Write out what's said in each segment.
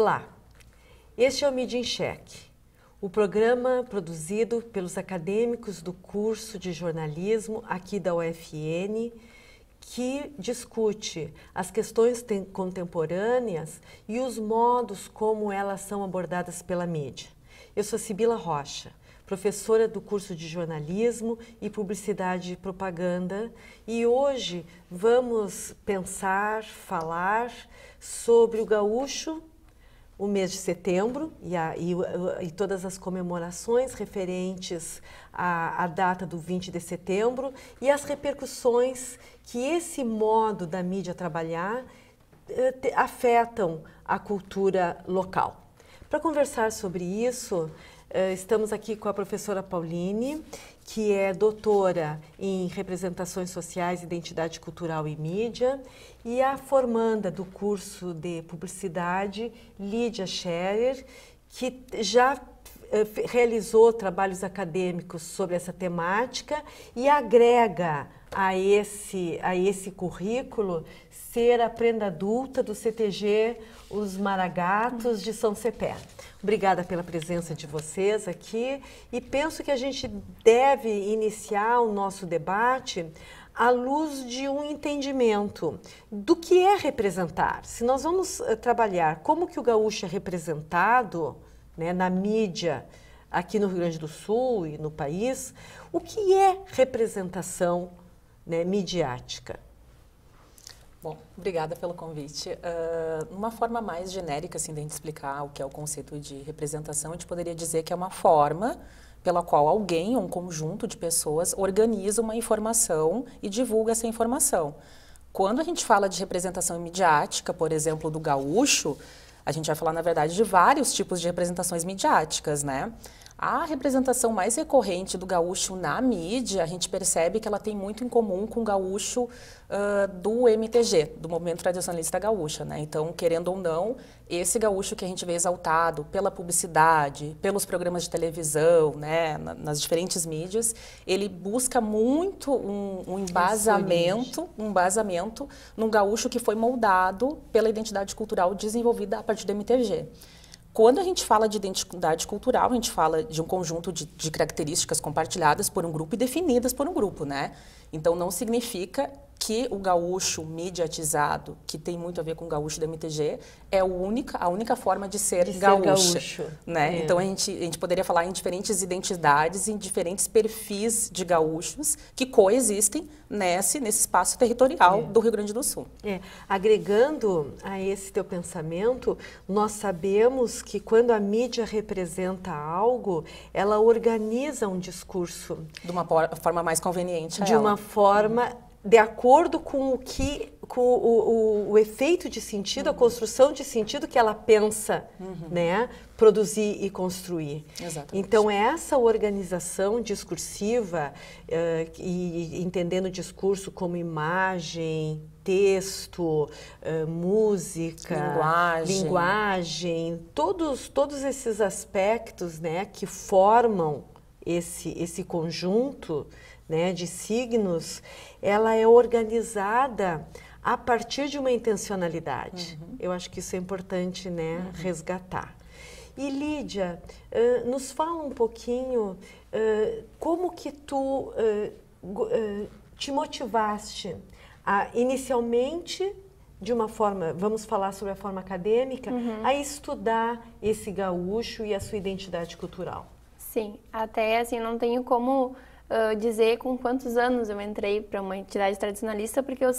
Olá, este é o Mídia em Cheque, o programa produzido pelos acadêmicos do curso de jornalismo aqui da UFN, que discute as questões contemporâneas e os modos como elas são abordadas pela mídia. Eu sou Sibila Rocha, professora do curso de jornalismo e publicidade e propaganda, e hoje vamos falar sobre o gaúcho, o mês de setembro e todas as comemorações referentes à data do 20 de setembro e as repercussões que esse modo da mídia trabalhar afetam a cultura local. Para conversar sobre isso, estamos aqui com a professora Pauline, que é doutora em representações sociais, identidade cultural e mídia, e a formanda do curso de publicidade, Lídia Scherer, que já realizou trabalhos acadêmicos sobre essa temática e agrega a esse currículo ser a prenda adulta do CTG Os Maragatos de São Cepé. Obrigada pela presença de vocês aqui e penso que a gente deve iniciar o nosso debate à luz de um entendimento do que é representar. Se nós vamos trabalhar como que o gaúcho é representado, né, na mídia aqui no Rio Grande do Sul e no país, o que é representação, né, midiática? Bom, obrigada pelo convite. Uma forma mais genérica assim, de a gente explicar o que é o conceito de representação, a gente poderia dizer que é uma forma pela qual alguém ou um conjunto de pessoas organiza uma informação e divulga essa informação. Quando a gente fala de representação midiática, por exemplo, do gaúcho, a gente vai falar, na verdade, de vários tipos de representações midiáticas, né? A representação mais recorrente do gaúcho na mídia, a gente percebe que ela tem muito em comum com o gaúcho do MTG, do Movimento Tradicionalista Gaúcha, né? Então, querendo ou não, esse gaúcho que a gente vê exaltado pela publicidade, pelos programas de televisão, né, nas diferentes mídias, ele busca muito um embasamento num gaúcho que foi moldado pela identidade cultural desenvolvida a partir do MTG. Quando a gente fala de identidade cultural, a gente fala de um conjunto de características compartilhadas por um grupo e definidas por um grupo, né? Então, não significa que o gaúcho mediatizado, que tem muito a ver com o gaúcho da MTG, é a única forma de ser gaúcho. Né? É. Então, a gente poderia falar em diferentes identidades, em diferentes perfis de gaúchos que coexistem nesse espaço territorial do Rio Grande do Sul. Agregando a esse teu pensamento, nós sabemos que quando a mídia representa algo, ela organiza um discurso. De uma forma mais conveniente a ela. De uma forma de acordo com o efeito de sentido, a construção de sentido que ela pensa, né, produzir e construir. Exatamente. Então, essa organização discursiva, e entendendo o discurso como imagem, texto, música, linguagem, todos esses aspectos, né, que formam esse conjunto, né, de signos, ela é organizada a partir de uma intencionalidade. Eu acho que isso é importante, né, resgatar. E Lídia, nos fala um pouquinho como que tu te motivaste inicialmente, de uma forma, vamos falar sobre a forma acadêmica, a estudar esse gaúcho e a sua identidade cultural. Sim, até assim, não tenho como dizer com quantos anos eu entrei para uma entidade tradicionalista, porque eu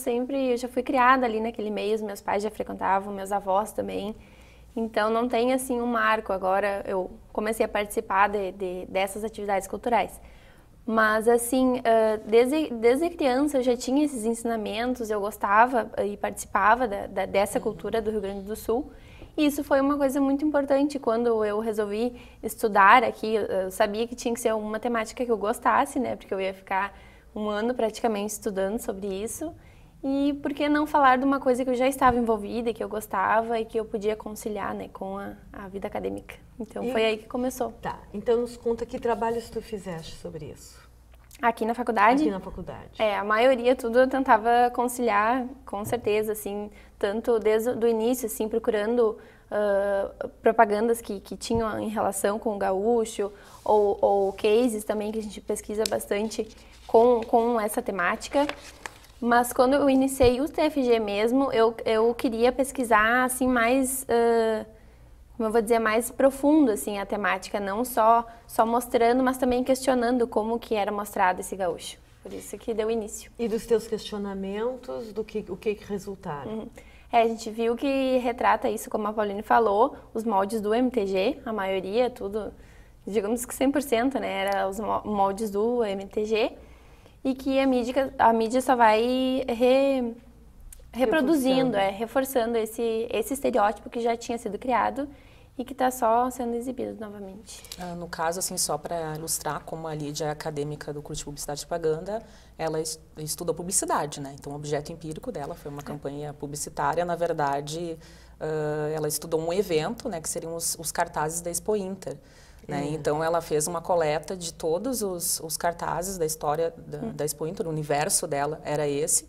já fui criada ali naquele meio, os meus pais já frequentavam, meus avós também, então não tem assim um marco. Agora eu comecei a participar dessas atividades culturais, mas assim, desde criança eu já tinha esses ensinamentos, eu gostava e participava dessa cultura do Rio Grande do Sul. E isso foi uma coisa muito importante quando eu resolvi estudar aqui. Eu sabia que tinha que ser uma temática que eu gostasse, né? Porque eu ia ficar um ano praticamente estudando sobre isso. E por que não falar de uma coisa que eu já estava envolvida, que eu gostava e que eu podia conciliar, né, com a vida acadêmica. Então foi aí que começou. Tá, então nos conta que trabalhos tu fizeste sobre isso. Aqui na faculdade? Aqui na faculdade. A maioria tudo eu tentava conciliar, com certeza, assim, tanto desde o início, assim, procurando propagandas que tinham em relação com o gaúcho, ou cases também que a gente pesquisa bastante com essa temática. Mas quando eu iniciei o TFG mesmo, eu queria pesquisar assim mais, como eu vou dizer, mais profundo assim a temática, não só mostrando, mas também questionando como que era mostrado esse gaúcho. Por isso que deu início. E dos teus questionamentos, o que resultaram? A gente viu que retrata isso, como a Pauline falou, os moldes do MTG, a maioria, tudo, digamos que 100%, né, era os moldes do MTG, e que a mídia só vai reproduzindo, reforçando esse estereótipo que já tinha sido criado e que está só sendo exibido novamente. No caso, assim, só para ilustrar como a Lídia é acadêmica do curso de Publicidade e Propaganda, ela estuda publicidade, né? Então, o objeto empírico dela foi uma campanha publicitária. Na verdade, ela estudou um evento, né, que seriam os cartazes da Expo Inter. Né? Então, ela fez uma coleta de todos os cartazes da história da Expo Inter, o universo dela era esse.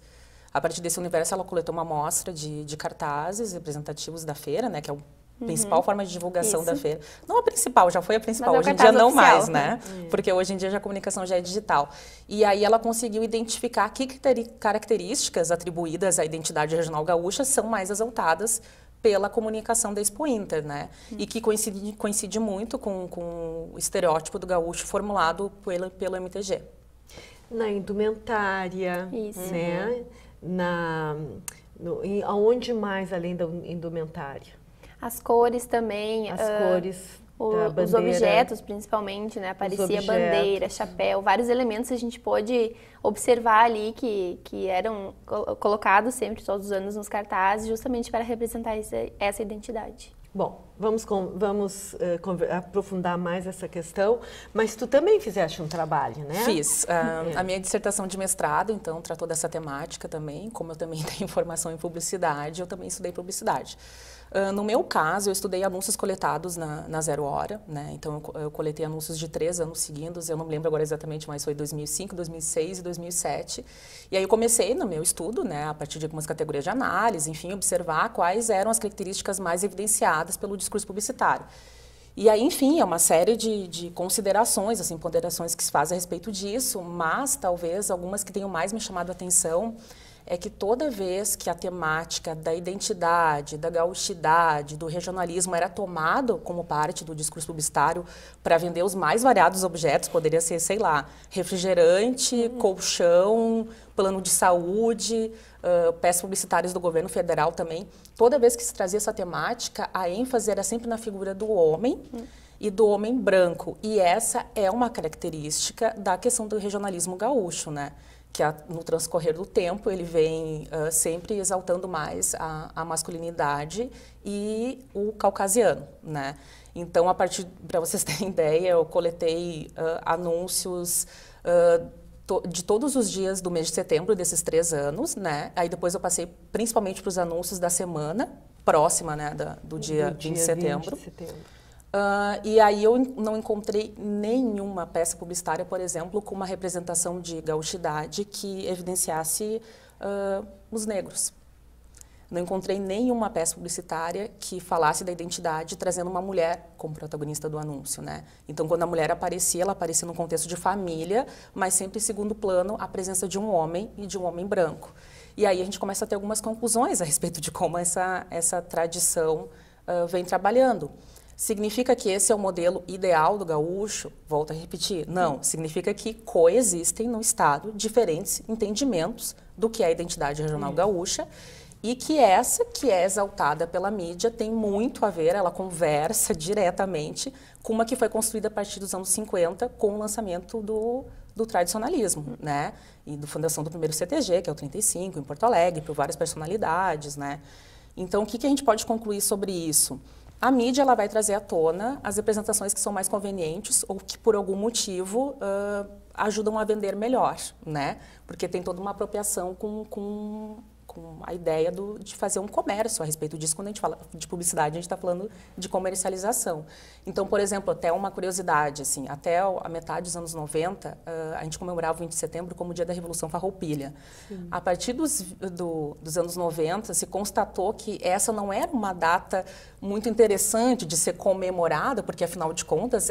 A partir desse universo, ela coletou uma amostra de cartazes representativos da feira, né, que é o principal forma de divulgação da feira. Não a principal, já foi a principal, hoje em dia não mais, né? Porque hoje em dia a comunicação já é digital. E aí ela conseguiu identificar que características atribuídas à identidade regional gaúcha são mais exaltadas pela comunicação da Expo Inter, né? E que coincide muito com o estereótipo do gaúcho formulado pelo MTG. Na indumentária, né? Aonde mais além da indumentária? As cores também. As cores da bandeira. Os objetos, principalmente, né? Aparecia bandeira, chapéu, vários elementos a gente pôde observar ali que eram colocados sempre, todos os anos, nos cartazes, justamente para representar essa identidade. Bom, vamos aprofundar mais essa questão, mas tu também fizeste um trabalho, né? Fiz. A minha dissertação de mestrado, então, tratou dessa temática também. Como eu também tenho formação em publicidade, eu também estudei publicidade. No meu caso, eu estudei anúncios coletados na Zero Hora, né? Então, eu coletei anúncios de 3 anos seguidos, eu não me lembro agora exatamente, mas foi 2005, 2006 e 2007. E aí eu comecei no meu estudo, né, a partir de algumas categorias de análise, enfim, observar quais eram as características mais evidenciadas pelo discurso publicitário. E aí, enfim, é uma série de considerações, assim, ponderações que se fazem a respeito disso, mas talvez algumas que tenham mais me chamado a atenção é que toda vez que a temática da identidade, da gauchidade, do regionalismo era tomado como parte do discurso publicitário para vender os mais variados objetos, poderia ser, sei lá, refrigerante, colchão, plano de saúde, peças publicitárias do governo federal também. Toda vez que se trazia essa temática, a ênfase era sempre na figura do homem e do homem branco. E essa é uma característica da questão do regionalismo gaúcho, né? Que no transcorrer do tempo ele vem sempre exaltando mais a masculinidade e o caucasiano, né? Então, para vocês terem ideia, eu coletei anúncios de todos os dias do mês de setembro desses 3 anos, né? Aí depois eu passei principalmente para os anúncios da semana próxima, né, do dia 20 de setembro. E aí eu não encontrei nenhuma peça publicitária, por exemplo, com uma representação de gauchidade que evidenciasse os negros. Não encontrei nenhuma peça publicitária que falasse da identidade trazendo uma mulher como protagonista do anúncio, né? Então, quando a mulher aparecia, ela aparecia num contexto de família, mas sempre em segundo plano a presença de um homem e de um homem branco. E aí a gente começa a ter algumas conclusões a respeito de como essa tradição vem trabalhando. Significa que esse é o modelo ideal do gaúcho? Volto a repetir, não. Significa que coexistem no Estado diferentes entendimentos do que é a identidade regional gaúcha e que essa que é exaltada pela mídia tem muito a ver, ela conversa diretamente com uma que foi construída a partir dos anos 50 com o lançamento do tradicionalismo, né? E da fundação do primeiro CTG, que é o 35, em Porto Alegre, por várias personalidades, né? Então, o que a gente pode concluir sobre isso? A mídia ela vai trazer à tona as representações que são mais convenientes ou que, por algum motivo, ajudam a vender melhor, né? Porque tem toda uma apropriação com a ideia de fazer um comércio a respeito disso. Quando a gente fala de publicidade, a gente está falando de comercialização. Então, por exemplo, até uma curiosidade, assim, até a metade dos anos 90, a gente comemorava o 20 de setembro como o dia da Revolução Farroupilha. Sim. A partir dos anos 90, se constatou que essa não era uma data muito interessante de ser comemorada, porque afinal de contas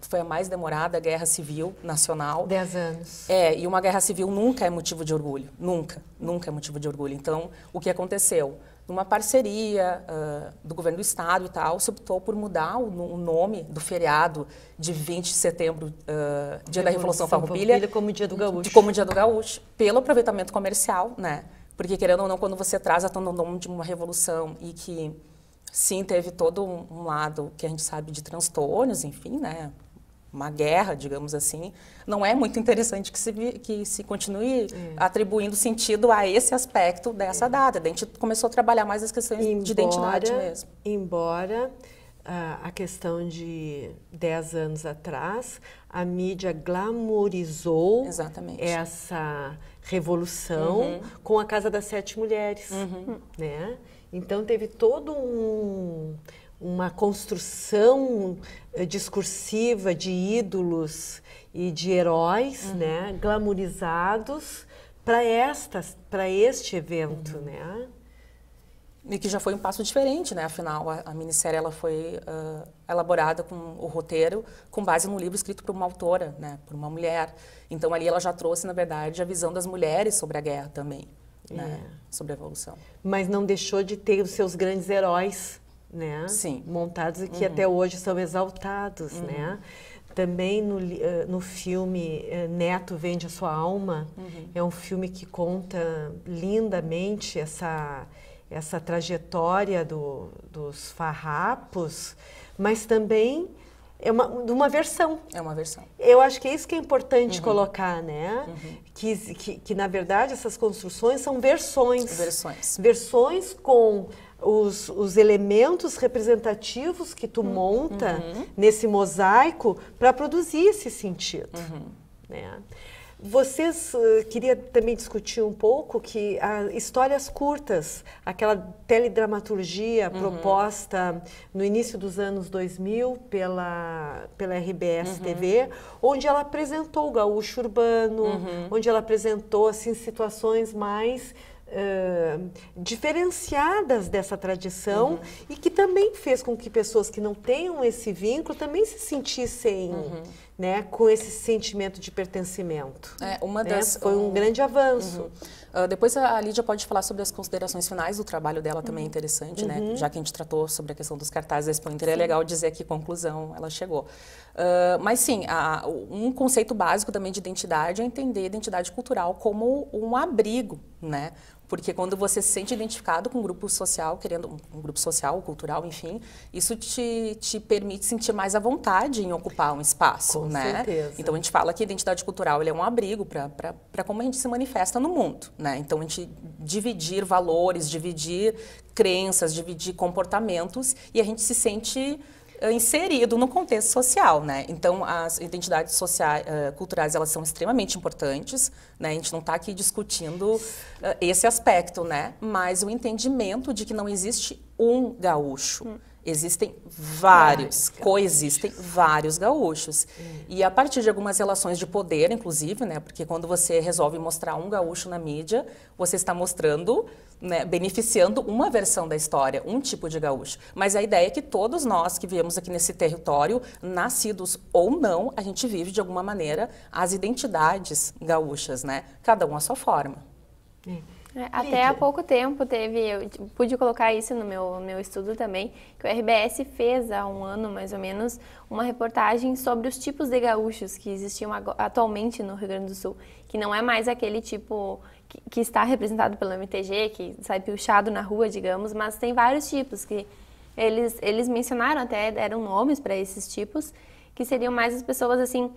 foi a mais demorada guerra civil nacional. 10 anos. E uma guerra civil nunca é motivo de orgulho, nunca é motivo de orgulho. Então, o que aconteceu? Numa parceria do governo do estado e tal, se optou por mudar o nome do feriado de 20 de setembro, dia da Revolução Farroupilha, como Dia do Gaúcho. Como Dia do Gaúcho, pelo aproveitamento comercial, né? Porque, querendo ou não, quando você traz a tona o nome de uma revolução e que, sim, teve todo um lado que a gente sabe de transtornos, enfim, né? Uma guerra, digamos assim, não é muito interessante que se continue atribuindo sentido a esse aspecto dessa data. A gente começou a trabalhar mais as questões de identidade mesmo. Embora a questão de 10 anos atrás, a mídia glamourizou essa revolução com a Casa das 7 Mulheres, né? Então teve todo uma construção discursiva de ídolos e de heróis, né, glamourizados para este evento, né? E que já foi um passo diferente, né? Afinal, a minissérie ela foi elaborada com o roteiro com base num livro escrito por uma autora, né? Por uma mulher. Então, ali ela já trouxe, na verdade, a visão das mulheres sobre a guerra também, né? Sobre a Revolução. Mas não deixou de ter os seus grandes heróis, né? Sim. Montados e que até hoje são exaltados, né? Também no filme Neto Vende a Sua Alma, é um filme que conta lindamente essa trajetória dos farrapos, mas também é uma versão. É uma versão. Eu acho que é isso que é importante colocar, né? Que, na verdade, essas construções são versões. Versões com os elementos representativos que tu monta nesse mosaico para produzir esse sentido, né? Vocês queria também discutir um pouco que histórias curtas, aquela teledramaturgia proposta no início dos anos 2000 pela RBS TV, onde ela apresentou o gaúcho urbano, onde ela apresentou assim situações mais diferenciadas dessa tradição e que também fez com que pessoas que não tenham esse vínculo também se sentissem, né, com esse sentimento de pertencimento. Foi um grande avanço. Depois a Lídia pode falar sobre as considerações finais do trabalho dela, também é interessante, né? Já que a gente tratou sobre a questão dos cartazes da Expo Inter, é legal dizer que conclusão ela chegou. Mas sim, um conceito básico também de identidade é entender a identidade cultural como um abrigo, né? Porque quando você se sente identificado com um grupo social, querendo um grupo social, cultural, enfim, isso te permite sentir mais à vontade em ocupar um espaço, com né? certeza. Então a gente fala que a identidade cultural é um abrigo para como a gente se manifesta no mundo, né? Então a gente dividir valores, dividir crenças, dividir comportamentos e a gente se sente inserido no contexto social, né? Então, as identidades sociais, culturais, elas são extremamente importantes, né? A gente não está aqui discutindo esse aspecto, né? Mas o entendimento de que não existe um gaúcho. Existem vários, coexistem vários gaúchos. E a partir de algumas relações de poder, inclusive, né? Porque quando você resolve mostrar um gaúcho na mídia, você está mostrando, né, beneficiando uma versão da história, um tipo de gaúcho. Mas a ideia é que todos nós que vivemos aqui nesse território, nascidos ou não, a gente vive de alguma maneira as identidades gaúchas, né? Cada um à sua forma. Até há pouco tempo eu pude colocar isso no meu estudo também, que o RBS fez há um ano, mais ou menos, uma reportagem sobre os tipos de gaúchos que existiam atualmente no Rio Grande do Sul, que não é mais aquele tipo que está representado pelo MTG, que sai piochado na rua, digamos, mas tem vários tipos que eles mencionaram, até deram nomes para esses tipos, que seriam mais as pessoas assim,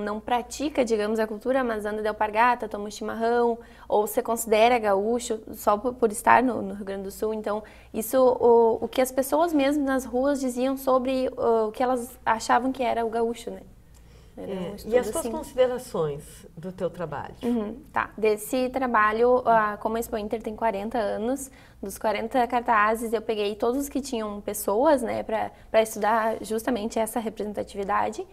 não pratica, digamos, a cultura, mas anda de alpargata, toma um chimarrão, ou se considera gaúcho só por estar no Rio Grande do Sul. Então, isso, o que as pessoas mesmo nas ruas diziam sobre o que elas achavam que era o gaúcho, né? E as suas considerações do teu trabalho? Tá, desse trabalho, como a Expo Inter tem 40 anos, dos 40 cartazes eu peguei todos os que tinham pessoas, né, para estudar justamente essa representatividade.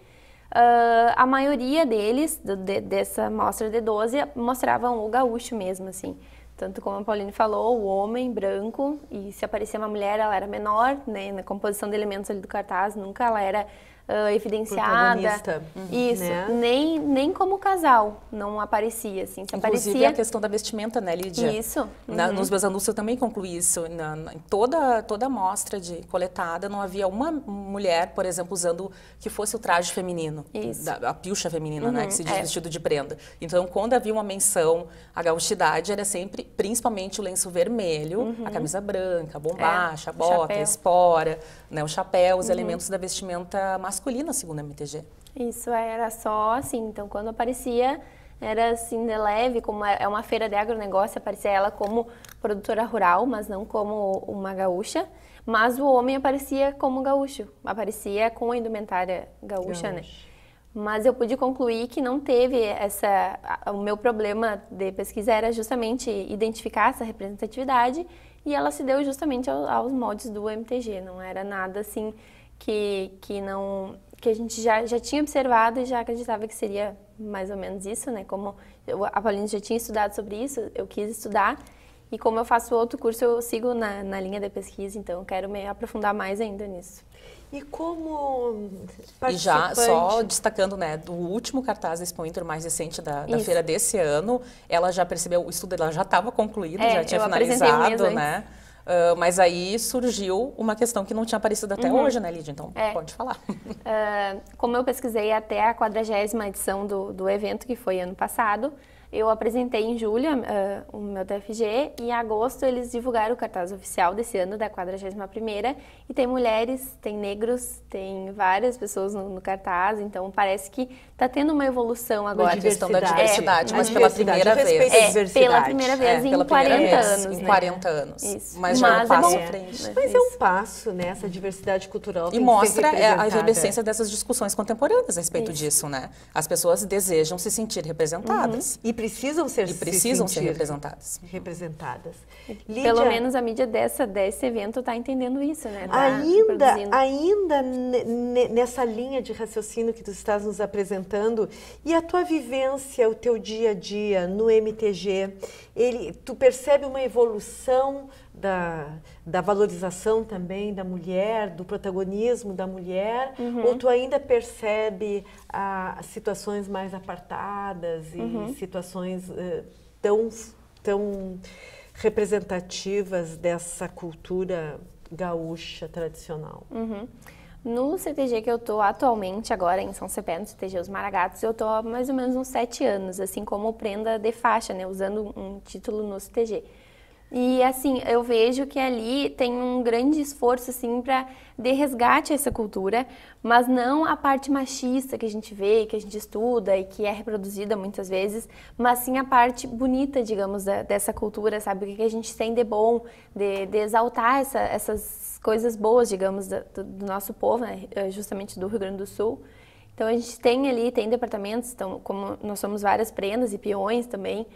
A maioria deles, dessa mostra de 12, mostravam o gaúcho mesmo, assim. Tanto como a Pauline falou, o homem branco, e se aparecia uma mulher, ela era menor, né? Na composição de elementos ali do cartaz, nunca ela era evidenciada. Protagonista, Isso, né? nem como casal não aparecia, assim. Se Inclusive aparecia... a questão da vestimenta, né, Lídia? Isso. Nos meus anúncios eu também concluí isso. Em toda a amostra coletada, não havia uma mulher, por exemplo, usando que fosse o traje feminino. Isso. A pilcha feminina, né, que se diz vestido de prenda. Então, quando havia uma menção à gauchidade, era sempre, principalmente o lenço vermelho, a camisa branca, a bombacha, a bota, a espora, né, o chapéu, os elementos da vestimenta masculina, segundo a MTG. Isso, era só assim. Então, quando aparecia, era assim, de leve, como é uma feira de agronegócio, aparecia ela como produtora rural, mas não como uma gaúcha. Mas o homem aparecia como gaúcho, aparecia com a indumentária gaúcha, né? Mas eu pude concluir que não teve o meu problema de pesquisa era justamente identificar essa representatividade e ela se deu justamente aos moldes do MTG, não era nada assim que a gente já tinha observado e já acreditava que seria mais ou menos isso, né? Como a Pauline já tinha estudado sobre isso, eu quis estudar e como eu faço outro curso, eu sigo na linha de pesquisa, então eu quero me aprofundar mais ainda nisso. E como participante... E já, só destacando, né, do último cartaz da Expo Inter mais recente da feira desse ano, ela já percebeu, o estudo dela já estava concluído, já tinha finalizado, né? Mas aí surgiu uma questão que não tinha aparecido até hoje, né, Lídia? Então, pode falar. Como eu pesquisei até a 40ª edição do evento, que foi ano passado, eu apresentei em julho o meu TFG e em agosto eles divulgaram o cartaz oficial desse ano, da 41ª, e tem mulheres, tem negros, tem várias pessoas no cartaz, então parece que está tendo uma evolução agora. A questão da diversidade, mas pela primeira vez. Pela primeira vez em 40 anos. Em 40 anos. Isso. Mas já é um passo à frente. Mas é um passo, né? Essa diversidade cultural E tem mostra que ser a efervescência dessas discussões contemporâneas a respeito disso, né? As pessoas desejam se sentir representadas. E precisam ser representadas. Lídia, pelo menos a mídia desse evento está entendendo isso, né? Ainda nessa linha de raciocínio que tu estás nos apresentando, e a tua vivência, o teu dia a dia no MTG, tu percebe uma evolução da valorização também da mulher, do protagonismo da mulher, ou tu ainda percebe situações mais apartadas e situações tão representativas dessa cultura gaúcha tradicional? No CTG que eu estou atualmente, agora em São Cepé, no CTG Os Maragatos, eu estou há mais ou menos uns 7 anos, assim como prenda de faixa, né, usando um título no CTG. E assim, eu vejo que ali tem um grande esforço assim de resgate a essa cultura, mas não a parte machista que a gente vê, que a gente estuda e que é reproduzida muitas vezes, mas sim a parte bonita, digamos, dessa cultura, sabe? O que a gente tem de bom, de exaltar essas coisas boas, digamos, do nosso povo, né? Justamente do Rio Grande do Sul. Então a gente tem departamentos, então, como nós somos várias prendas e peões também,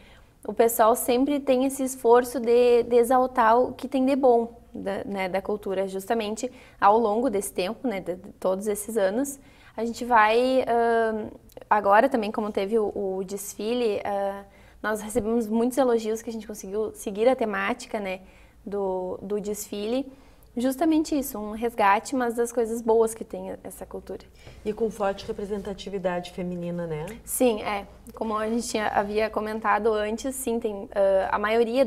o pessoal sempre tem esse esforço de exaltar o que tem de bom da cultura, justamente ao longo desse tempo, né, de todos esses anos. A gente vai, agora também, como teve o desfile, nós recebemos muitos elogios que a gente conseguiu seguir a temática, né, do desfile. Justamente isso, um resgate, mas das coisas boas que tem essa cultura. E com forte representatividade feminina, né? Sim, como a gente havia comentado antes, sim, tem a maioria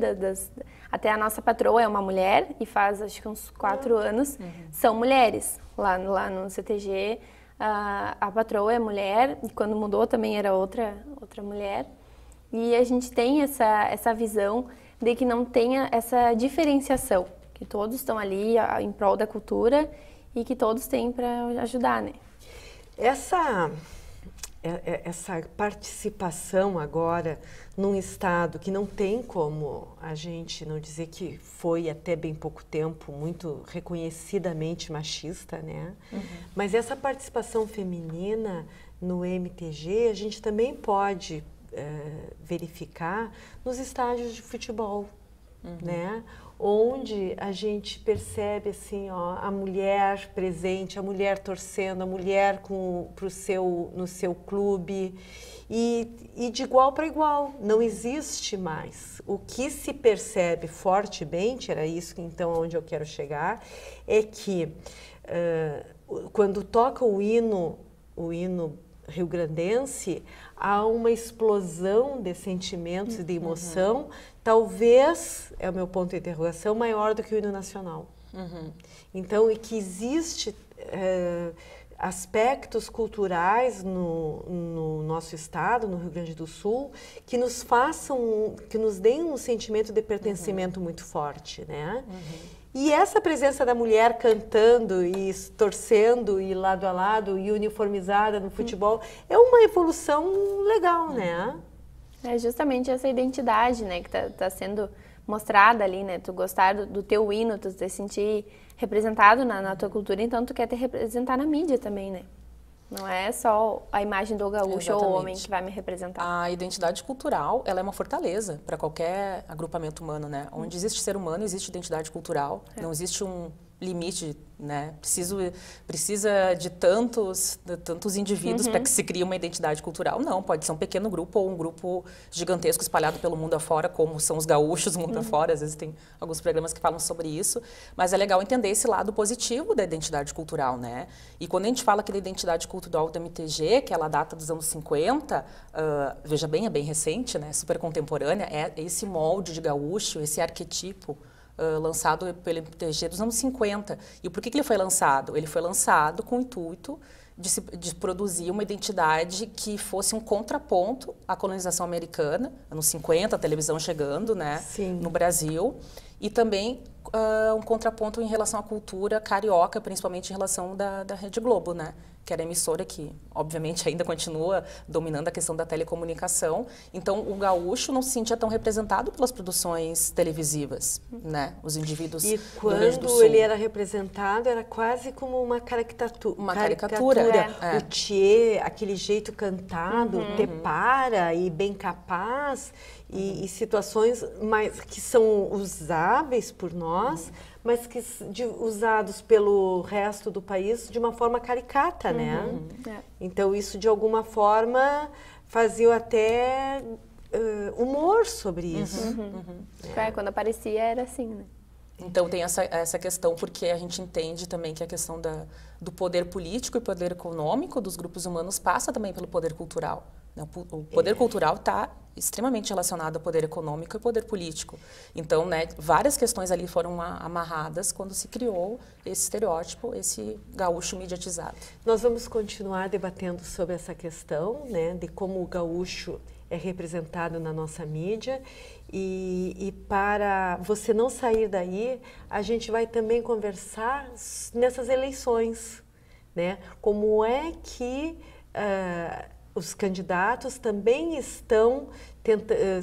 até a nossa patroa é uma mulher e faz acho que uns 4 anos, são mulheres. Lá no CTG, a patroa é mulher e quando mudou também era outra mulher. E a gente tem essa visão de que não tenha essa diferenciação, que todos estão ali em prol da cultura e que todos têm para ajudar, né? Essa participação agora num estado que não tem como a gente não dizer que foi até bem pouco tempo muito reconhecidamente machista, né? Mas essa participação feminina no MTG a gente também pode verificar nos estádios de futebol, né? onde a gente percebe assim, ó, a mulher presente, a mulher torcendo, a mulher no seu clube e de igual para igual, não existe mais. O que se percebe fortemente, era isso que então onde eu quero chegar, é que quando toca o hino rio-grandense, há uma explosão de sentimentos e de emoção, talvez, é o meu ponto de interrogação, maior do que o hino nacional. Então, e que existe aspectos culturais no nosso estado, no Rio Grande do Sul, que nos façam, que nos deem um sentimento de pertencimento muito forte, né? E essa presença da mulher cantando e torcendo e lado a lado e uniformizada no futebol é uma evolução legal, né? É justamente essa identidade, né, que tá sendo mostrada ali, né? Tu gostar do teu hino, tu te sentir representado na tua cultura, então tu quer te representar na mídia também, né? Não é só a imagem do gaúcho ou o homem que vai me representar. A identidade cultural, ela é uma fortaleza para qualquer agrupamento humano, né? Onde existe ser humano, existe identidade cultural. Não existe um limite, né? Precisa de tantos indivíduos para que se crie uma identidade cultural. Não, pode ser um pequeno grupo ou um grupo gigantesco espalhado pelo mundo afora, como são os gaúchos mundo afora. Às vezes tem alguns programas que falam sobre isso. Mas é legal entender esse lado positivo da identidade cultural, né? E quando a gente fala que da identidade cultural do MTG, que ela data dos anos 50, veja bem, é bem recente, né? Super contemporânea, é esse molde de gaúcho, esse arquetipo lançado pelo MTG dos anos 50. E por que ele foi lançado? Ele foi lançado com o intuito de produzir uma identidade que fosse um contraponto à colonização americana, anos 50, a televisão chegando, né, no Brasil, e também um contraponto em relação à cultura carioca, principalmente em relação da Rede Globo, né, que era a emissora que, obviamente, ainda continua dominando a questão da telecomunicação. Então, o gaúcho não se sentia tão representado pelas produções televisivas, né? Os indivíduos do Rio Grande do Sul. E quando ele era representado, era quase como uma caricatura. Uma caricatura. O tchê, aquele jeito cantado, te para e bem capaz, e situações que são usáveis por nós, mas que usados pelo resto do país de uma forma caricata, né? Então, isso, de alguma forma, fazia até humor sobre isso. Quando aparecia, era assim, né? Então, tem essa questão, porque a gente entende também que a questão do poder político e poder econômico dos grupos humanos passa também pelo poder cultural. O poder cultural está extremamente relacionado ao poder econômico e poder político. Então, né, várias questões ali foram amarradas quando se criou esse estereótipo, esse gaúcho mediatizado. Nós vamos continuar debatendo sobre essa questão, né, de como o gaúcho é representado na nossa mídia. E para você não sair daí, a gente vai também conversar nessas eleições, né? Como é que os candidatos também estão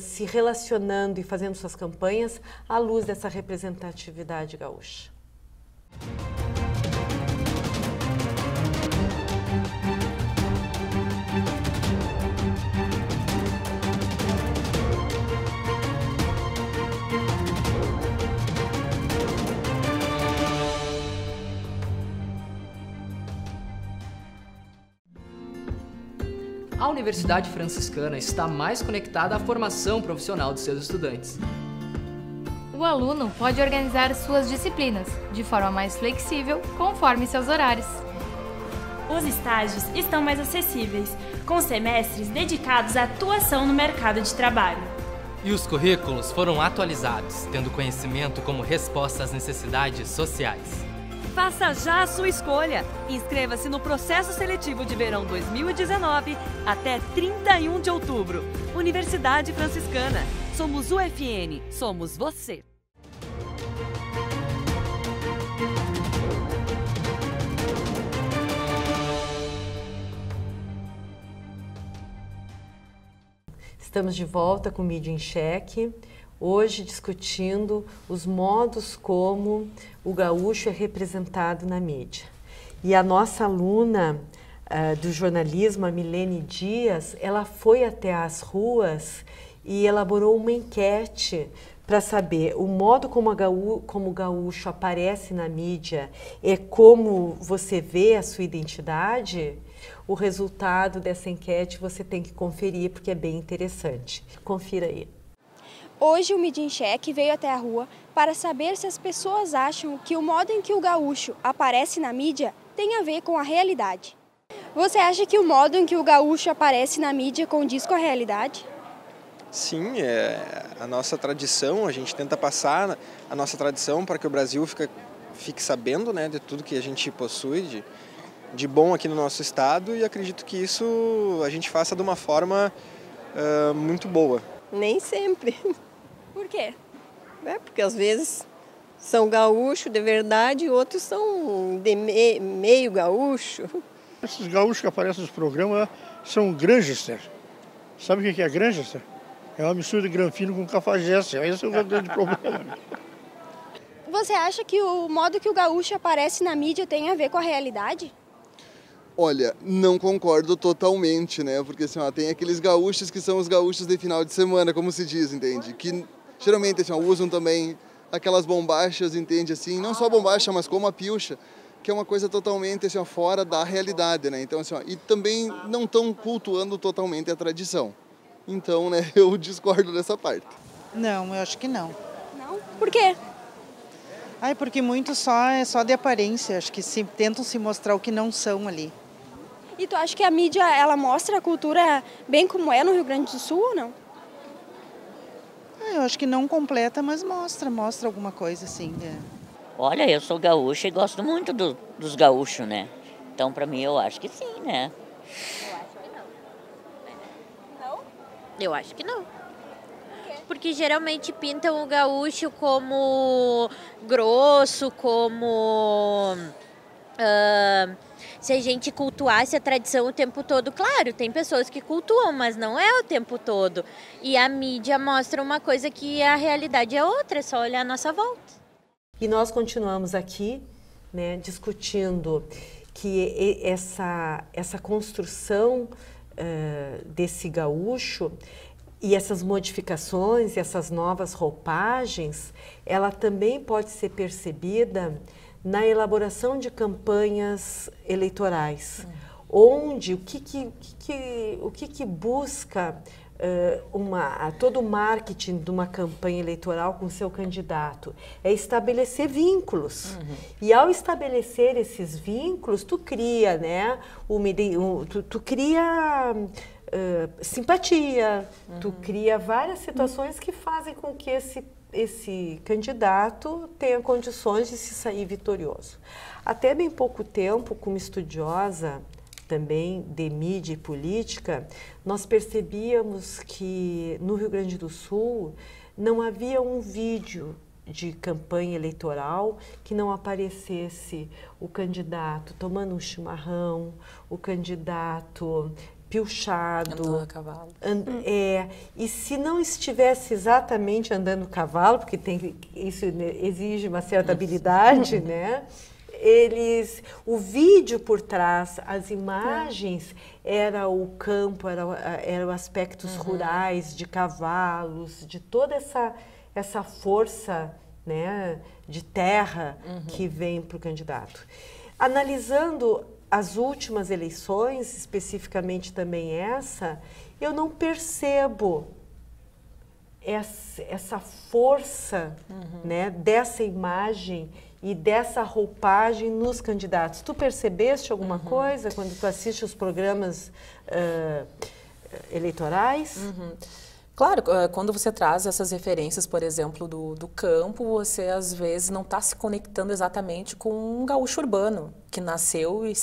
se relacionando e fazendo suas campanhas à luz dessa representatividade gaúcha. A Universidade Franciscana está mais conectada à formação profissional de seus estudantes. O aluno pode organizar suas disciplinas de forma mais flexível, conforme seus horários. Os estágios estão mais acessíveis, com semestres dedicados à atuação no mercado de trabalho. E os currículos foram atualizados, tendo conhecimento como resposta às necessidades sociais. Faça já a sua escolha. Inscreva-se no processo seletivo de verão 2019 até 31 de outubro. Universidade Franciscana. Somos UFN. Somos você. Estamos de volta com Mídia em Xeque. Hoje discutindo os modos como o gaúcho é representado na mídia. E a nossa aluna do jornalismo, a Milene Dias, ela foi até as ruas e elaborou uma enquete para saber o modo como o gaúcho aparece na mídia é como você vê a sua identidade, o resultado dessa enquete você tem que conferir, porque é bem interessante. Confira aí. Hoje o Mídia em Cheque veio até a rua para saber se as pessoas acham que o modo em que o gaúcho aparece na mídia tem a ver com a realidade. Você acha que o modo em que o gaúcho aparece na mídia condiz com a realidade? Sim, é a nossa tradição, a gente tenta passar a nossa tradição para que o Brasil fique sabendo, né, de tudo que a gente possui de bom aqui no nosso estado, e acredito que isso a gente faça de uma forma muito boa. Nem sempre. Por quê? Porque às vezes são gaúchos de verdade e outros são de meio gaúcho. Esses gaúchos que aparecem nos programas são granjester. Sabe o que é granjester? É uma mistura de granfino com cafajeste. Esse é o grande problema. Você acha que o modo que o gaúcho aparece na mídia tem a ver com a realidade? Olha, não concordo totalmente, né? Porque assim, tem aqueles gaúchos que são os gaúchos de final de semana, como se diz, entende? Que geralmente assim, usam também aquelas bombachas, entende? Assim, não só a bombacha, mas como a pilcha, que é uma coisa totalmente assim, fora da realidade, né? Então, assim, e também não estão cultuando totalmente a tradição. Então, né, eu discordo dessa parte. Não, eu acho que não. Não? Por quê? Porque muito é só de aparência. Acho que tentam se mostrar o que não são ali. E tu acha que a mídia, ela mostra a cultura bem como é no Rio Grande do Sul ou não? Eu acho que não completa, mas mostra alguma coisa, assim. Olha, eu sou gaúcha e gosto muito dos gaúchos, né? Então, pra mim, eu acho que sim, né? Eu acho que não. Porque geralmente pintam o gaúcho como grosso, como se a gente cultuasse a tradição o tempo todo. Claro, tem pessoas que cultuam, mas não é o tempo todo. E a mídia mostra uma coisa que a realidade é outra, é só olhar a nossa volta. E nós continuamos aqui, né, discutindo que essa construção desse gaúcho e essas modificações, essas novas roupagens, ela também pode ser percebida na elaboração de campanhas eleitorais, onde o que busca todo o marketing de uma campanha eleitoral com seu candidato é estabelecer vínculos. E ao estabelecer esses vínculos, tu cria, né, tu cria simpatia, tu cria várias situações que fazem com que esse candidato tenha condições de se sair vitorioso. Até bem pouco tempo, como estudiosa também de mídia e política, nós percebíamos que no Rio Grande do Sul não havia um vídeo de campanha eleitoral que não aparecesse o candidato tomando um chimarrão, o candidato pilchado. Andando a cavalo. E se não estivesse exatamente andando a cavalo, porque isso exige uma certa habilidade, né? O vídeo por trás, as imagens, era o campo, eram aspectos rurais, de cavalos, de toda essa força, né, de terra que vem para o candidato. Analisando as últimas eleições, especificamente também essa, eu não percebo essa força, né, dessa imagem e dessa roupagem nos candidatos. Tu percebeste alguma coisa quando tu assiste os programas eleitorais? Claro, quando você traz essas referências, por exemplo, do campo, você às vezes não está se conectando exatamente com um gaúcho urbano, que nasceu e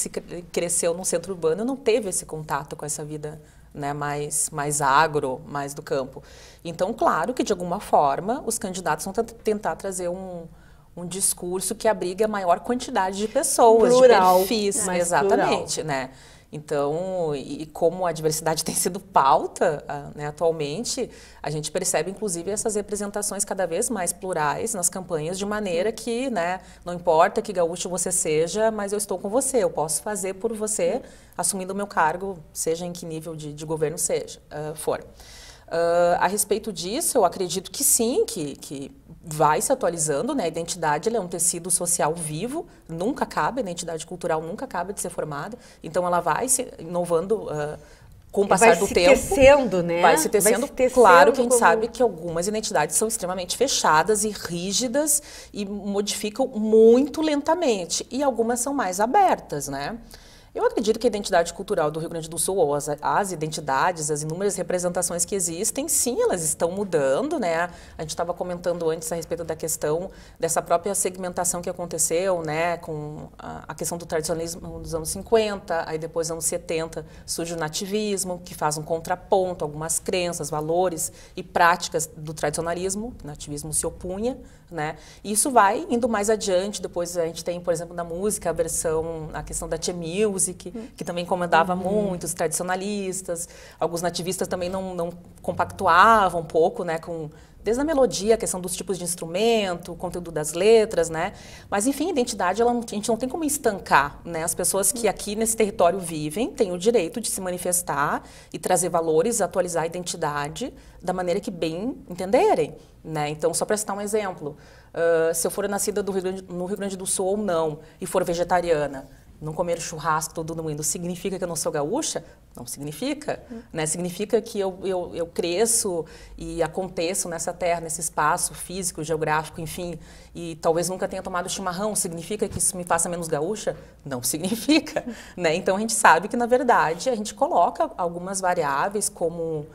cresceu num centro urbano e não teve esse contato com essa vida, né, mais agro, mais do campo. Então, claro que de alguma forma os candidatos vão tentar trazer um discurso que abriga a maior quantidade de pessoas, plural, de perfis, mais exatamente, plural, né? Então, e como a diversidade tem sido pauta, né, atualmente, a gente percebe, inclusive, essas representações cada vez mais plurais nas campanhas, de maneira que, né, não importa que gaúcho você seja, mas eu estou com você, eu posso fazer por você, assumindo o meu cargo, seja em que nível de governo for. A respeito disso, eu acredito que sim, que vai se atualizando, né? A identidade ela é um tecido social vivo, nunca acaba, a identidade cultural nunca acaba de ser formada, então ela vai se inovando com o passar do tempo. Vai se tecendo, né? Vai se tecendo. Claro que a gente sabe que algumas identidades são extremamente fechadas e rígidas e modificam muito lentamente, e algumas são mais abertas, né? Eu acredito que a identidade cultural do Rio Grande do Sul, ou as identidades, as inúmeras representações que existem, sim, elas estão mudando, né? A gente estava comentando antes a respeito da questão dessa própria segmentação que aconteceu, né? Com a questão do tradicionalismo dos anos 50, aí depois anos 70 surge o nativismo, que faz um contraponto, algumas crenças, valores e práticas do tradicionalismo, o nativismo se opunha, né? E isso vai indo mais adiante, depois a gente tem, por exemplo, na música, a questão da Che Music, que também incomodava muito os tradicionalistas, alguns nativistas também não compactuavam um pouco, né, desde a melodia, a questão dos tipos de instrumento, o conteúdo das letras, né? Mas, enfim, a identidade, a gente não tem como estancar, né? As pessoas que aqui nesse território vivem têm o direito de se manifestar e trazer valores, atualizar a identidade da maneira que bem entenderem, né? Então, só para citar um exemplo, se eu for nascida no Rio Grande do Sul ou não, e for vegetariana, não comer churrasco todo domingo, significa que eu não sou gaúcha? Não significa, né? Significa que eu cresço e aconteço nessa terra, nesse espaço físico, geográfico, enfim, e talvez nunca tenha tomado chimarrão. Significa que isso me faça menos gaúcha? Não significa, né? Então, a gente sabe que, na verdade, a gente coloca algumas variáveis como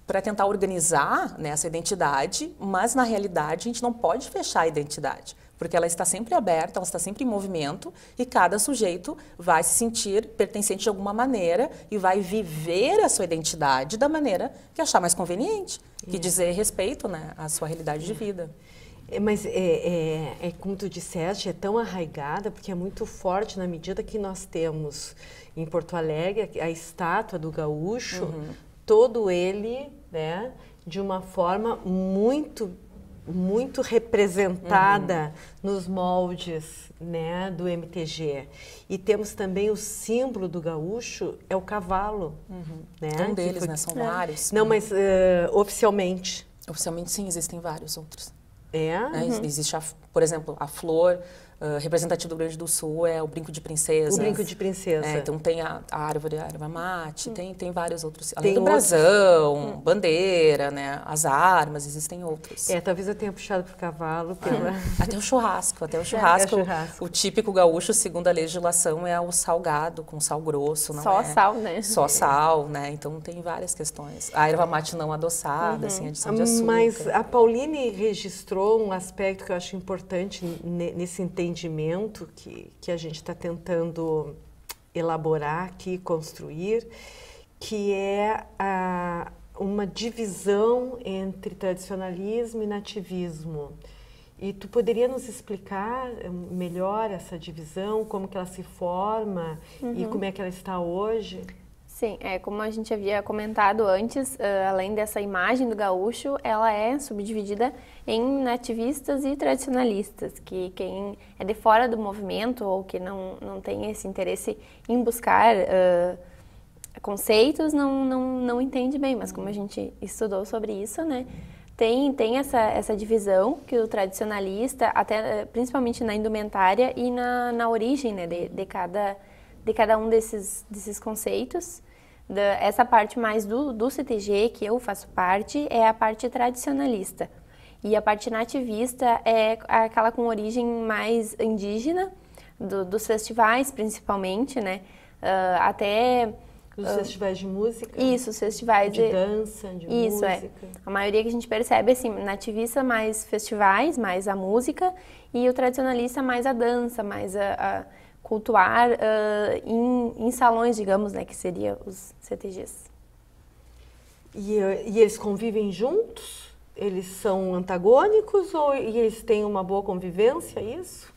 para tentar organizar, né, essa identidade, mas, na realidade, a gente não pode fechar a identidade, porque ela está sempre aberta, ela está sempre em movimento e cada sujeito vai se sentir pertencente de alguma maneira e vai viver a sua identidade da maneira que achar mais conveniente, que dizer respeito, né, à sua realidade de vida. Mas, como tu disseste, é tão arraigada, porque é muito forte na medida que nós temos em Porto Alegre a estátua do gaúcho, todo ele, né, de uma forma muito representada nos moldes, né, do MTG. E temos também o símbolo do gaúcho, é o cavalo. Né? Um deles, né? São vários. Não, mas oficialmente? Oficialmente, sim, existem vários outros. Existe, por exemplo, a flor representativa do Rio Grande do Sul é o brinco de princesa. O brinco de princesa. Então tem a árvore, a erva mate, tem vários outros. Além do brasão, bandeira, né? As armas, existem outros. Talvez eu tenha puxado pro cavalo. Até o churrasco. O típico gaúcho, segundo a legislação, é o salgado, com sal grosso. Não Só sal, né? Só sal, né? Então tem várias questões. A erva mate não adoçada, assim, adição de açúcar. Mas a Pauline registrou um aspecto que eu acho importante nesse entendimento que a gente está tentando elaborar aqui, construir, que é uma divisão entre tradicionalismo e nativismo. E tu poderia nos explicar melhor essa divisão, como que ela se forma e como é que ela está hoje? Sim, como a gente havia comentado antes, além dessa imagem do gaúcho, ela é subdividida em nativistas e tradicionalistas, que quem é de fora do movimento ou que não tem esse interesse em buscar conceitos não entende bem, mas como a gente estudou sobre isso, né, tem essa divisão que o tradicionalista, até principalmente na indumentária e na origem, né, de cada um desses conceitos. Essa parte mais do CTG, que eu faço parte, é a parte tradicionalista. E a parte nativista é aquela com origem mais indígena, dos festivais principalmente, né? Os festivais de música? Isso, os festivais de dança, de música. A maioria que a gente percebe, assim, nativista mais festivais, mais a música, e o tradicionalista mais a dança, mais a cultuar em salões, digamos, né, que seria os CTGs. E eles convivem juntos? Eles são antagônicos e eles têm uma boa convivência, é isso?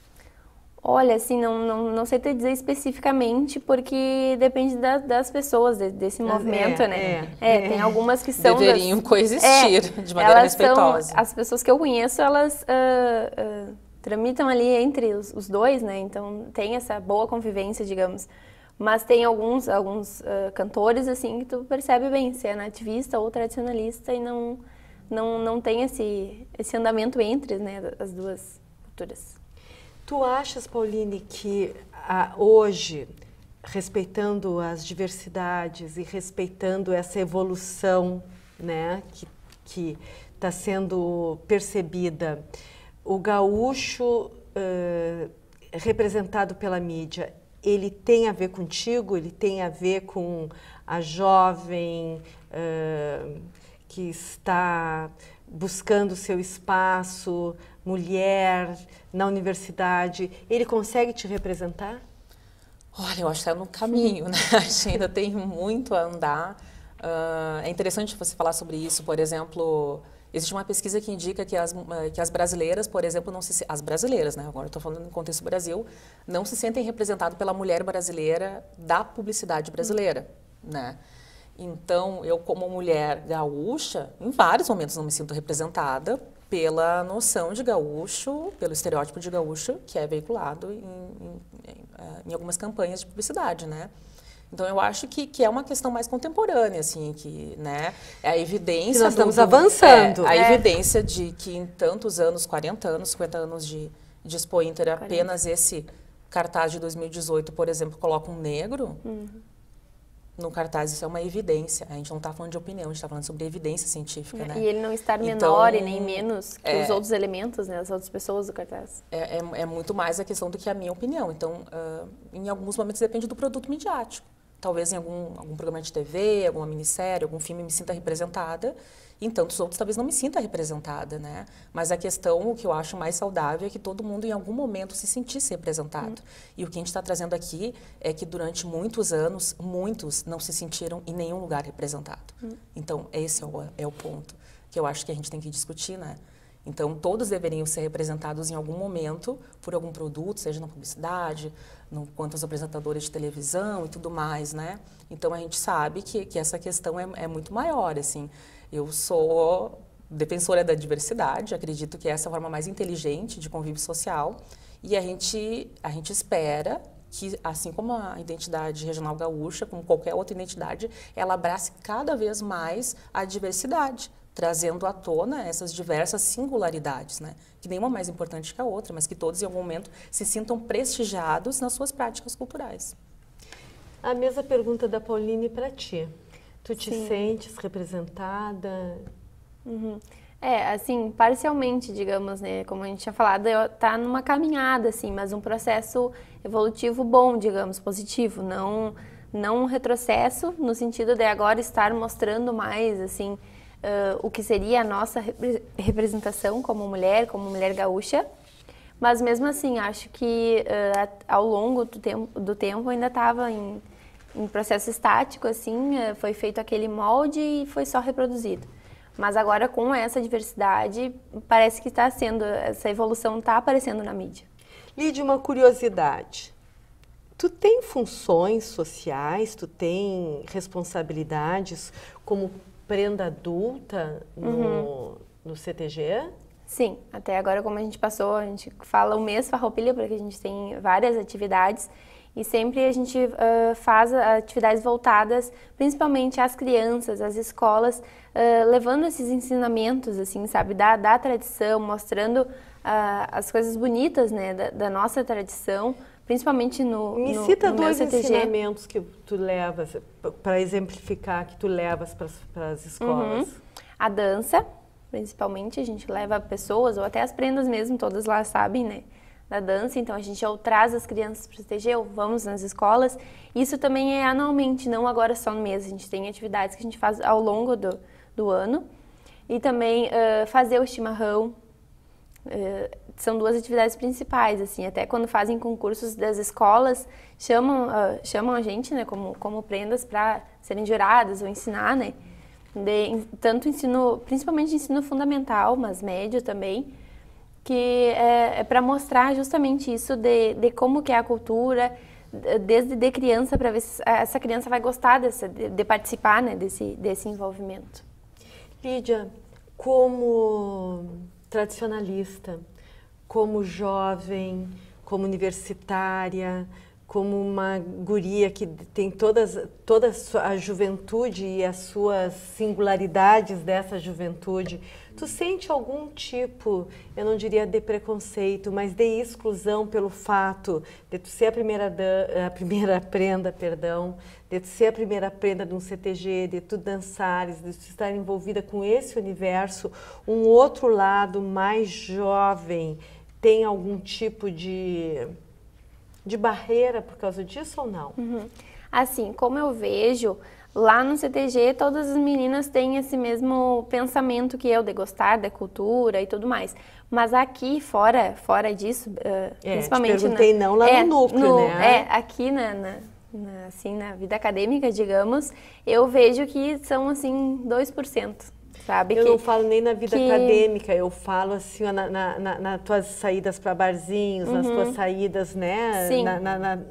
Olha, assim, não sei te dizer especificamente, porque depende das pessoas, desse movimento, né? Tem algumas que são... Deveriam coexistir de maneira respeitosa. As pessoas que eu conheço, elas tramitam ali entre os dois, né? Então, tem essa boa convivência, digamos. Mas tem alguns cantores, assim, que tu percebe bem se é nativista ou tradicionalista e não tem esse andamento entre, né, as duas culturas. Tu achas, Pauline, que hoje, respeitando as diversidades e respeitando essa evolução, né, que está sendo percebida, o gaúcho representado pela mídia, ele tem a ver contigo? Ele tem a ver com a jovem que está buscando seu espaço, mulher, na universidade? Ele consegue te representar? Olha, eu acho que está no caminho, né? Acho que ainda tem muito a andar. É interessante você falar sobre isso. Por exemplo, existe uma pesquisa que indica que as brasileiras, por exemplo, as brasileiras, né? Agora eu estou falando no contexto do Brasil, não se sentem representadas pela mulher brasileira da publicidade brasileira, né? Então, eu como mulher gaúcha, em vários momentos não me sinto representada pela noção de gaúcho, pelo estereótipo de gaúcho que é veiculado em algumas campanhas de publicidade, né? Então, eu acho que é uma questão mais contemporânea, assim, que, né, é a evidência... Que nós estamos avançando. A evidência de que em tantos anos, 40 anos, 50 anos de Expo Inter, apenas esse cartaz de 2018, por exemplo, coloca um negro no cartaz, isso é uma evidência. A gente não está falando de opinião, a gente está falando sobre evidência científica, né? E ele não estar menor e nem menos que os outros elementos, né, as outras pessoas do cartaz. É muito mais a questão do que a minha opinião. Então, em alguns momentos depende do produto midiático. Talvez em algum programa de TV, alguma minissérie, algum filme me sinta representada, em tantos outros talvez não me sinta representada, né? Mas a questão, o que eu acho mais saudável é que todo mundo em algum momento se sentisse representado. E o que a gente está trazendo aqui é que durante muitos anos, muitos não se sentiram em nenhum lugar representado. Então, esse é o ponto que eu acho que a gente tem que discutir, né? Então, todos deveriam ser representados em algum momento por algum produto, seja na publicidade, quanto aos apresentadores de televisão e tudo mais, né? Então, a gente sabe que essa questão é muito maior, assim. Eu sou defensora da diversidade, acredito que essa é a forma mais inteligente de convívio social e a gente espera que, assim como a identidade regional gaúcha, como qualquer outra identidade, ela abrace cada vez mais a diversidade, trazendo à tona essas diversas singularidades, né? Que nenhuma mais importante que a outra, mas que todos em algum momento se sintam prestigiados nas suas práticas culturais. A mesma pergunta da Pauline para ti. Tu te sentes representada? Assim, parcialmente, digamos, né? Como a gente tinha falado, tá numa caminhada, assim, mas um processo evolutivo bom, digamos, positivo, não um retrocesso no sentido de agora estar mostrando mais, assim, o que seria a nossa representação como mulher gaúcha, mas mesmo assim, acho que ao longo do tempo ainda estava em processo estático, assim, foi feito aquele molde e foi só reproduzido. Mas agora com essa diversidade, parece que essa evolução está aparecendo na mídia. Lídia, uma curiosidade. Tu tem funções sociais, tu tem responsabilidades como prenda adulta no CTG? Sim, até agora como a gente passou, a gente fala o mês Farroupilha, porque a gente tem várias atividades e sempre a gente faz atividades voltadas principalmente às crianças, às escolas, levando esses ensinamentos, assim, sabe, da tradição, mostrando as coisas bonitas, né, da nossa tradição, principalmente no Me cita no dois meu CTG. ensinamentos que tu levas, para exemplificar, que tu levas para as escolas. A dança, principalmente, a gente leva pessoas, ou até as prendas mesmo, todas lá sabem, né, da dança, então a gente ou traz as crianças para o CTG, ou vamos nas escolas. Isso também é anualmente, não agora só no mês, a gente tem atividades que a gente faz ao longo do ano. E também fazer o chimarrão, são duas atividades principais, assim, até quando fazem concursos das escolas, chamam a gente, né, como prendas para serem juradas ou ensinar, né, tanto ensino, principalmente ensino fundamental, mas médio também, que é para mostrar justamente isso de como que é a cultura, desde de criança, para ver se essa criança vai gostar de participar, né, desse envolvimento. Lídia, como tradicionalista, como jovem, como universitária, como uma guria que tem toda a juventude e as suas singularidades dessa juventude, tu sente algum tipo, eu não diria de preconceito, mas de exclusão pelo fato de tu ser a primeira prenda, perdão, de tu ser a primeira prenda de um CTG, de tu dançares, de tu estar envolvida com esse universo, um outro lado mais jovem, tem algum tipo de barreira por causa disso ou não? Assim, como eu vejo, lá no CTG todas as meninas têm esse mesmo pensamento que eu, de gostar da cultura e tudo mais. Mas aqui, fora disso, principalmente... Te perguntei não lá no núcleo, né? Aqui assim, na vida acadêmica, digamos, eu vejo que são, assim, 2%. Sabe, eu não falo nem na vida acadêmica, eu falo assim, nas tuas saídas para barzinhos, nas tuas saídas, né,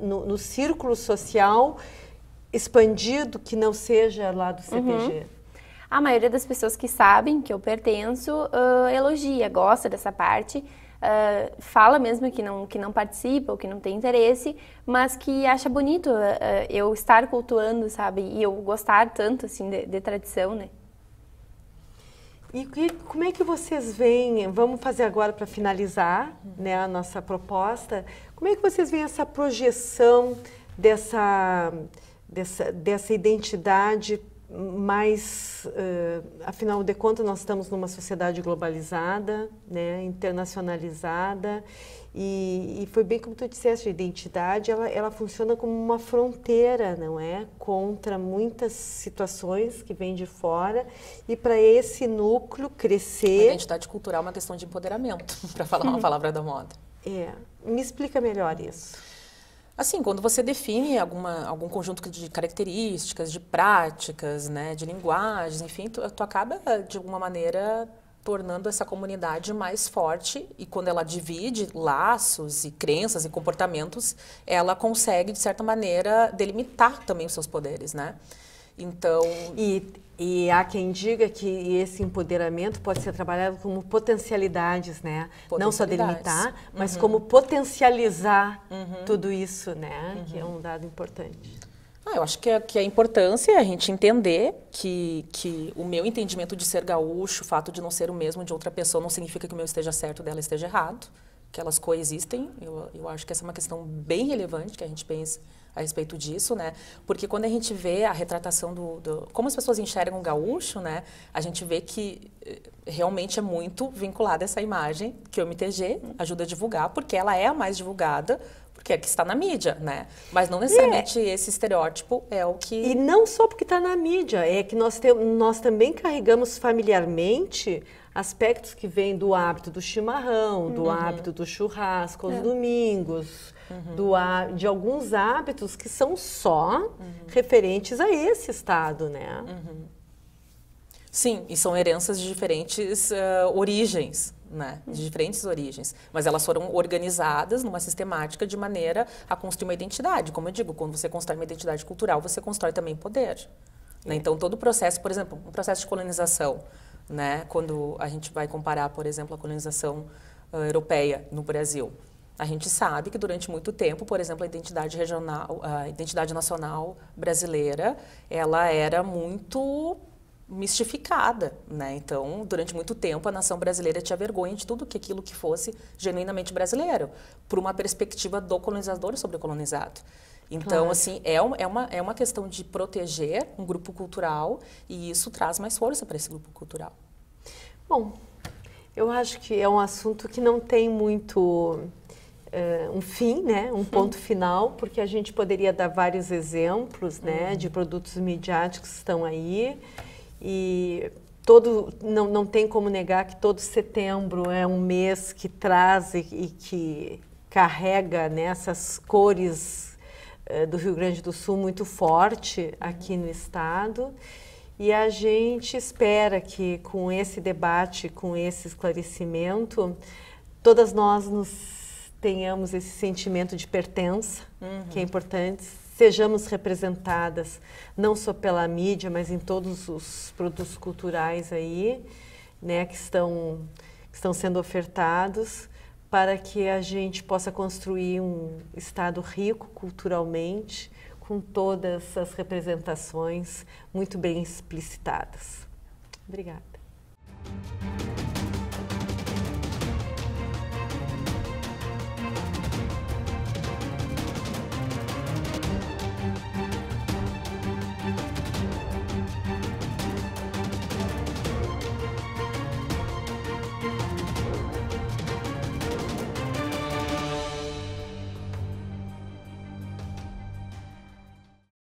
no círculo social expandido que não seja lá do CTG. A maioria das pessoas que sabem que eu pertenço elogia, gosta dessa parte, fala mesmo que não participa ou que não tem interesse, mas que acha bonito eu estar cultuando, sabe, e eu gostar tanto assim de tradição, né. E como é que vocês veem, vamos fazer agora para finalizar, né, a nossa proposta, como é que vocês veem essa projeção dessa identidade mais, afinal de contas nós estamos numa sociedade globalizada, né, internacionalizada, e foi bem como tu disseste, a identidade ela funciona como uma fronteira, não é? Contra muitas situações que vêm de fora, e para esse núcleo crescer... A identidade cultural é uma questão de empoderamento, para falar uma palavra da moda. Me explica melhor isso. Assim, quando você define algum conjunto de características, de práticas, né, de linguagens, enfim, tu acaba, de alguma maneira, tornando essa comunidade mais forte, e quando ela divide laços e crenças e comportamentos, ela consegue, de certa maneira, delimitar também os seus poderes, né? Então... E há quem diga que esse empoderamento pode ser trabalhado como potencialidades, né? Não só delimitar, mas como potencializar tudo isso, né? Que é um dado importante. Eu acho que a importância é a gente entender que o meu entendimento de ser gaúcho, o fato de não ser o mesmo de outra pessoa, não significa que o meu esteja certo e dela esteja errado, que elas coexistem. Eu acho que essa é uma questão bem relevante que a gente pense a respeito disso, né? Porque quando a gente vê a retratação como as pessoas enxergam o gaúcho, né? A gente vê que realmente é muito vinculada a essa imagem que o MTG ajuda a divulgar, porque ela é a mais divulgada, porque é que está na mídia, né? Mas não necessariamente esse estereótipo é o que... E não só porque está na mídia, é que nós também carregamos familiarmente aspectos que vêm do hábito do chimarrão, do hábito do churrasco aos domingos, de alguns hábitos que são só referentes a esse estado, né? Sim, e são heranças de diferentes origens, né? De diferentes origens. Mas elas foram organizadas numa sistemática de maneira a construir uma identidade. Como eu digo, quando você constrói uma identidade cultural, você constrói também poder. Né? Então, todo o processo, por exemplo, um processo de colonização, né? Quando a gente vai comparar, por exemplo, a colonização europeia no Brasil, a gente sabe que durante muito tempo, por exemplo, a identidade regional, a identidade nacional brasileira, ela era muito mistificada, né? Então, durante muito tempo, a nação brasileira tinha vergonha de tudo aquilo que fosse genuinamente brasileiro, por uma perspectiva do colonizador sobre o colonizado. Então, assim, é uma questão de proteger um grupo cultural, e isso traz mais força para esse grupo cultural. Bom, eu acho que é um assunto que não tem muito um fim, né? Um ponto final, porque a gente poderia dar vários exemplos, né? De produtos midiáticos que estão aí, e não tem como negar que todo setembro é um mês que traz e que carrega, né, essas cores do Rio Grande do Sul muito forte aqui no estado, e a gente espera que com esse debate, com esse esclarecimento, todas nós tenhamos esse sentimento de pertença, que é importante, sejamos representadas não só pela mídia, mas em todos os produtos culturais aí, né, que estão sendo ofertados, para que a gente possa construir um estado rico culturalmente, com todas as representações muito bem explicitadas. Obrigada.